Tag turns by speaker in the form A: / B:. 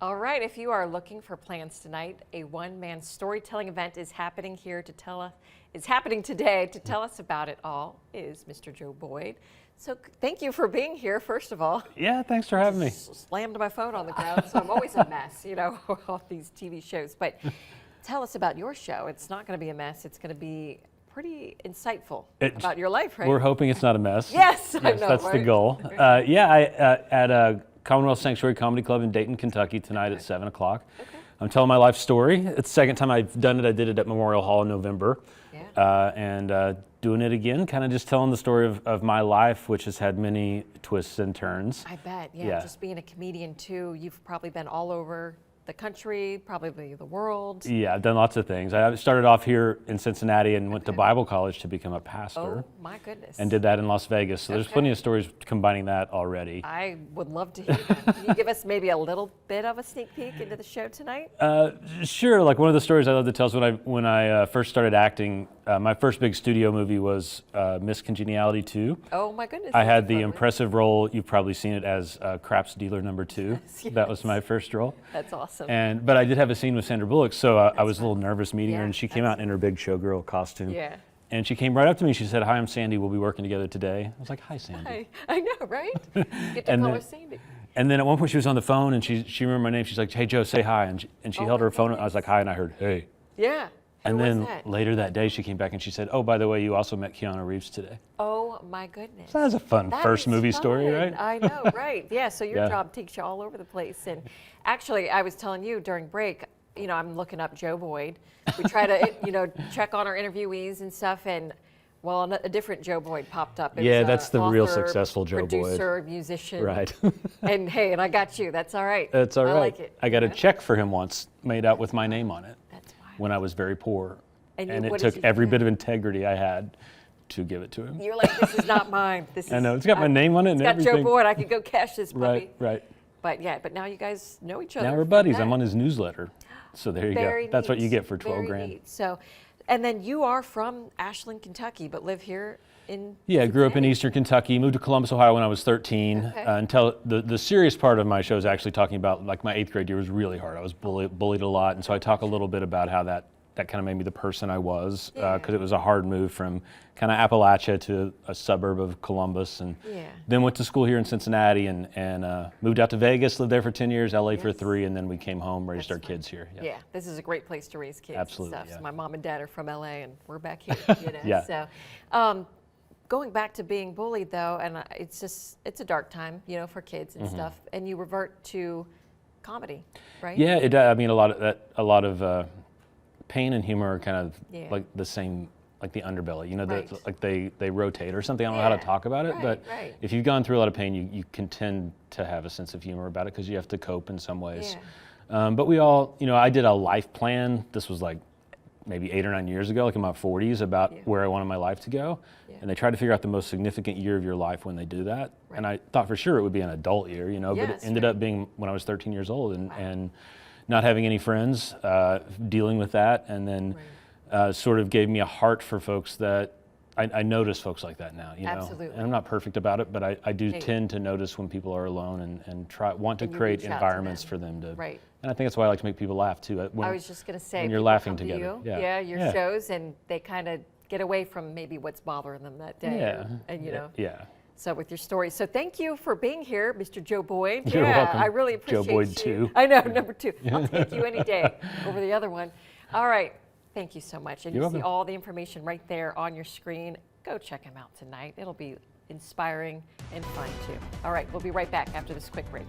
A: All right, if you are looking for plans tonight, a one-man storytelling event is happening here to tell us, is happening today to tell us about it all is Mr. Joe Boyd. So thank you for being here, first of all.
B: Yeah, thanks for having me.
A: Slammed my phone on the ground, so I'm always a mess, you know, all these TV shows. But tell us about your show. It's not going to be a mess. It's going to be pretty insightful about your life, right?
B: We're hoping it's not a mess.
A: Yes, I know,
B: that's
A: right?
B: the goal. At a Commonwealth Sanctuary Comedy Club in Dayton, Kentucky tonight at 7 o'clock. Okay. I'm telling my life story. It's the second time I've done it. I did it at Memorial Hall in November. Yeah. Doing it again, kind of just telling the story of my life, which has had many twists and turns.
A: I bet, yeah. Just being a comedian too, you've probably been all over the country, probably the world.
B: Yeah, I've done lots of things. I started off here in Cincinnati and went to Bible college to become a pastor.
A: Oh, my goodness.
B: And did that in Las Vegas. So there's plenty of stories combining that already.
A: I would love to hear that. Can you give us maybe a little bit of a sneak peek into the show tonight?
B: Sure. Like one of the stories I love to tell is when I first started acting, my first big studio movie was Miss Congeniality 2.
A: Oh, my goodness.
B: I had the impressive role, you've probably seen it, as Craps Dealer number 2. Yes. That was my first role.
A: That's awesome.
B: But I did have a scene with Sandra Bullock, so I was a little nervous meeting her, and she came out in her big showgirl costume.
A: Yeah.
B: And she came right up to me. She said, "Hi, I'm Sandy. We'll be working together today." I was like, "Hi, Sandy."
A: Hi. I know, right? You get to call her Sandy.
B: And then at one point she was on the phone, and she remembered my name. She's like, "Hey, Joe, say hi." And she held her phone. I was like, "Hi," and I heard, "Hey."
A: Yeah.
B: And then later that day, she came back and she said, "Oh, by the way, you also met Keanu Reeves today."
A: Oh, my goodness.
B: So that was a fun first movie story, right?
A: I know, right. Yeah, so your job takes you all over the place. And actually, I was telling you during break, you know, I'm looking up Joe Boyd. We try to, you know, check on our interviewees and stuff, and well, a different Joe Boyd popped up.
B: Yeah, that's the
A: author,
B: real successful Joe Boyd.
A: Producer, musician.
B: Right.
A: And hey, and I got you. That's all right.
B: That's all right.
A: I like it.
B: I got a check for him once made out with my name on it.
A: That's wild.
B: When I was very poor. And it
A: what
B: took every bit of integrity I had to give it to him.
A: You're like, this is not mine. This is,
B: I know, it's got my name on it and everything.
A: It's got Joe Boyd. I could go cash this puppy.
B: Right.
A: But yeah, but now you guys know each other.
B: Now we're buddies. I'm on his newsletter. So there you
A: Very
B: go. That's
A: neat.
B: what you get for 12
A: Very
B: grand.
A: Neat. So, and then you are from Ashland, Kentucky, but live here in
B: Yeah, I grew up in Eastern Kentucky, moved to Columbus, Ohio when I was 13. Until the serious part of my show is actually talking about, like, my 8th grade year was really hard. I was bullied a lot, and so I talk a little bit about how that kind of made me the person I was, because it was a hard move from kind of Appalachia to a suburb of Columbus, and then went to school here in Cincinnati and moved out to Vegas, lived there for 10 years, LA for 3, and then we came home, raised our kids here.
A: Yeah, this is a great place to raise kids.
B: Absolutely.
A: And stuff. So my mom and dad are from LA, and we're back here. You know?
B: Yeah.
A: So, going back to being bullied though, and it's a dark time, you know, for kids and stuff, and you revert to comedy, right?
B: Yeah, I mean, a lot of pain and humor are kind of like the same, like the underbelly, you know, like they rotate or something. I don't know how to talk about it, but if you've gone through a lot of pain, you can tend to have a sense of humor about it because you have to cope in some ways. But we all, you know, I did a life plan. This was like maybe 8 or 9 years ago, like in my 40s, about where I wanted my life to go. And they try to figure out the most significant year of your life when they do that. And I thought for sure it would be an adult year, you know, but it ended up being when I was 13 years old and not having any friends, dealing with that, and then sort of gave me a heart for folks that I notice folks like that now, you know.
A: Absolutely.
B: And I'm not perfect about it, but I do tend to notice when people are alone and want to create environments for them to.
A: Right.
B: And I think that's why I like to make people laugh too.
A: I was just going to say,
B: when you're laughing together.
A: Your shows, and they kind of get away from maybe what's bothering them that day. And you know.
B: Yeah.
A: So with your story. So thank you for being here, Mr. Joe Boyd.
B: You're welcome.
A: I really appreciate
B: Joe Boyd
A: you.
B: 2.
A: I know, number 2. I'll take you any day over the other one. All right. Thank you so much. And you see all the information right there on your screen. Go check him out tonight. It'll be inspiring and fun too. All right, we'll be right back after this quick break.